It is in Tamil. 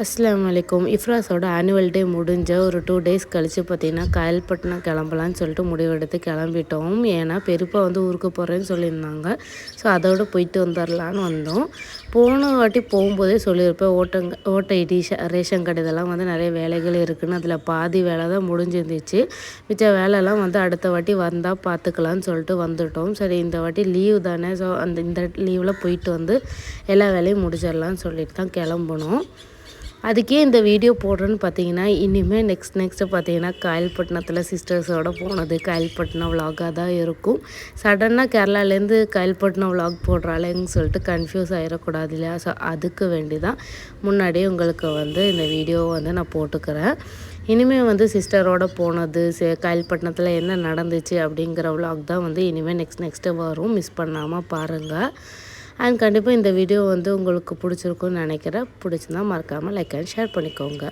அஸ்ஸலாமு அலைக்கும். இஃப்ராஸோட ஆனுவல் டே முடிஞ்ச ஒரு 2 டேஸ் கழித்து பார்த்திங்கன்னா காயல்பட்டினம் கிளம்பலான்னு சொல்லிட்டு முடிவெடுத்து கிளம்பிட்டோம். ஏன்னா பெரியப்பா வந்து ஊருக்கு போகிறேன்னு சொல்லியிருந்தாங்க. ஸோ அதோடு போயிட்டு வந்துடலான்னு வந்தோம். போன வாட்டி போகும்போதே சொல்லியிருப்பேன், ஓட்டை ஐடி ரேஷன் கடை இதெல்லாம் வந்து நிறைய வேலைகள் இருக்குதுன்னு. அதில் பாதி வேலை தான் முடிஞ்சிருந்துச்சு. மிச்ச வேலைலாம் வந்து அடுத்த வாட்டி வந்தால் பார்த்துக்கலான்னு சொல்லிட்டு வந்துட்டோம். சரி இந்த வாட்டி லீவ் தானே, ஸோ இந்த லீவில் போயிட்டு வந்து எல்லா வேலையும் முடிச்சிடலான்னு சொல்லிட்டு தான் கிளம்பணும். அதுக்கே இந்த வீடியோ போடுறேன்னு பார்த்தீங்கன்னா, இனிமேல் நெக்ஸ்ட்டு பார்த்தீங்கன்னா காயல்பட்டினத்தில் சிஸ்டர்ஸோடு போனது காயல்பட்டினம் விலாகாக தான் இருக்கும். சடனாக கேரளாலேருந்து காயல்பட்டினம் விலாக் போடுறாளேன்னு சொல்லிட்டு கன்ஃபியூஸ் ஆகிடக்கூடாது இல்லையா? ஸோ அதுக்கு வேண்டி தான் முன்னாடியே உங்களுக்கு வந்து இந்த வீடியோவை வந்து நான் போட்டுக்கிறேன். இனிமேல் வந்து சிஸ்டரோடு போனது காயல்பட்டினத்தில் என்ன நடந்துச்சு அப்படிங்கிற விலாக் தான் வந்து இனிமேல் நெக்ஸ்ட்டு வரும். மிஸ் பண்ணாமல் பாருங்கள். அண்ட் கண்டிப்பாக இந்த வீடியோ வந்து உங்களுக்கு பிடிச்சிருக்குன்னு நினைக்கிறேன். பிடிச்சிருந்தா மறக்காமல் லைக் அண்ட் ஷேர் பண்ணிக்கோங்க.